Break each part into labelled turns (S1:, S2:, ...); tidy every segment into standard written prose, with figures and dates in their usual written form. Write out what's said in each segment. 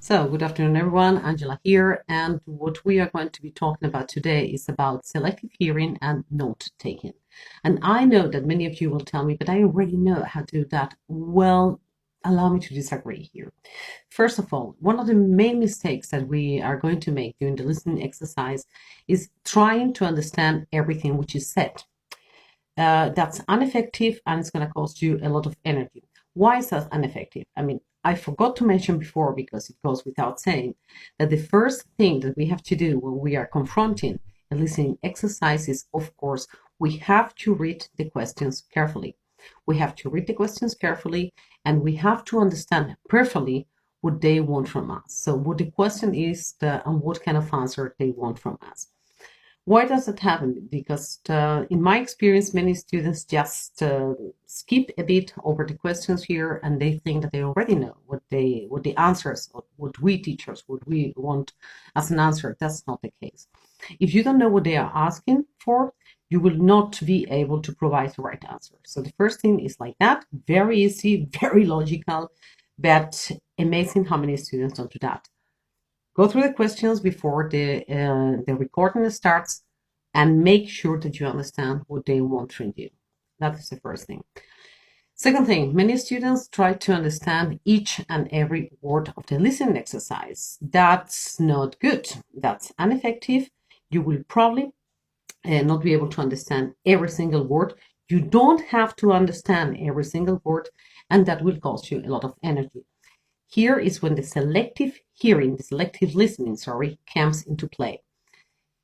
S1: So, good afternoon, everyone. Angela here, and what we are going to be talking about today is about selective hearing and note taking. And I know that many of you will tell me, but I already know how to do that. Well, allow me to disagree here. First of all, one of the main mistakes that we are going to make during the listening exercise is trying to understand everything which is said. That's ineffective and it's going to cost you a lot of energy. Why is that ineffective? I forgot to mention before, because it goes without saying, that the first thing that we have to do when we are confronting a listening exercise is, of course, we have to read the questions carefully. We have to read the questions carefully, and we have to understand perfectly what they want from us. So what the question is and what kind of answer they want from us. Why does it happen? Because in my experience, many students just skip a bit over the questions here, and they think that they already know what the answers, or what we teachers, what we want as an answer. That's not the case. If you don't know what they are asking for, you will not be able to provide the right answer. So the first thing is like that, very easy, very logical, but amazing how many students don't do that. Go through the questions before the recording starts and make sure that you understand what they want from you. That is the first thing. Second thing, many students try to understand each and every word of the listening exercise. That's not good. That's ineffective. You will probably not be able to understand every single word. You don't have to understand every single word, and that will cost you a lot of energy. Here is when the selective hearing, the selective listening, comes into play.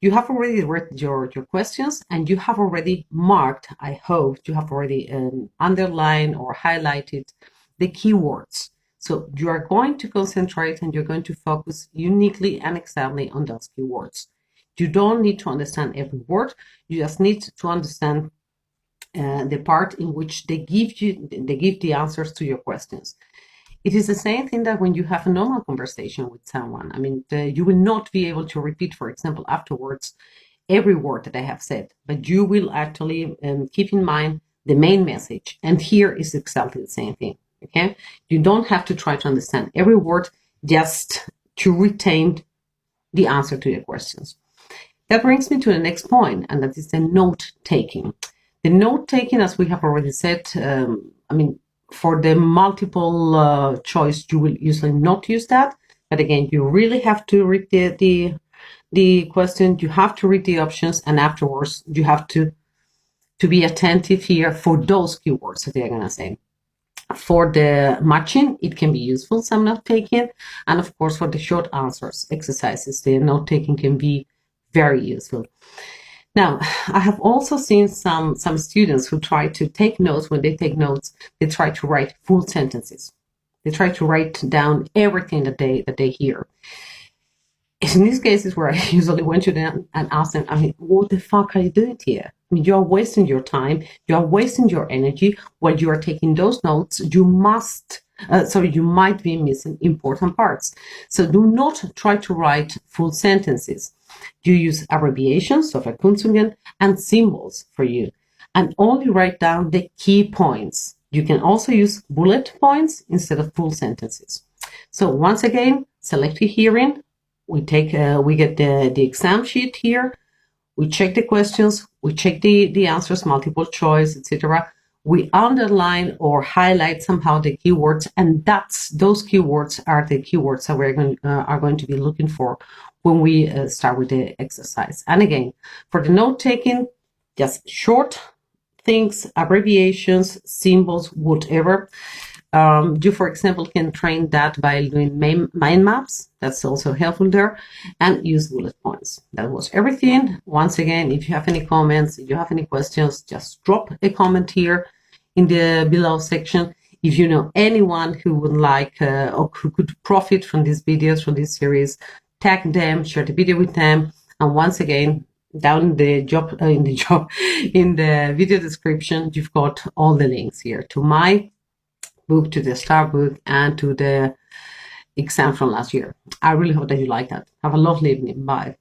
S1: You have already read your questions, and you have already marked, I hope, you have already underlined or highlighted the keywords. So you are going to concentrate and you're going to focus uniquely and exactly on those keywords. You don't need to understand every word. You just need to understand the part in which they give the answers to your questions. It is the same thing that when you have a normal conversation with someone, you will not be able to repeat, for example, afterwards, every word that I have said, but you will actually keep in mind the main message. And here is exactly the same thing, okay? You don't have to try to understand every word, just to retain the answer to your questions. That brings me to the next point, and that is the note-taking. The note-taking, as we have already said, for the multiple choice, you will usually not use that. But again, you really have to read the question, you have to read the options, and afterwards you have to be attentive here for those keywords that they're going to say. For the matching, it can be useful, some note-taking. And of course, for the short answers exercises, the note-taking can be very useful. Now, I have also seen some students who try to take notes. When they take notes, they try to write full sentences. They try to write down everything that they hear. In these cases where I usually went to them and asked them, what the fuck are you doing here? You are wasting your time. You are wasting your energy. While you are taking those notes, you might be missing important parts. So do not try to write full sentences. You use abbreviations, so Verkürzungen, and symbols for you, and only write down the key points. You can also use bullet points instead of full sentences. So once again, selective hearing. We get the exam sheet here. We check the questions. We check the answers, multiple choice, etc. We underline or highlight somehow the keywords, and those keywords are the keywords that we're are going to be looking for when we start with the exercise. And again, for the note-taking, just short things, abbreviations, symbols, whatever. You, for example, can train that by doing mind maps. That's also helpful there. And use bullet points. That was everything. Once again, if you have any comments, if you have any questions, just drop a comment here in the below section. If you know anyone who would like or who could profit from these videos, from this series, tag them, share the video with them. And once again, down in the video description, you've got all the links here to my book, to the star book, and to the exam from last year. I really hope that you like that. Have a lovely evening. Bye.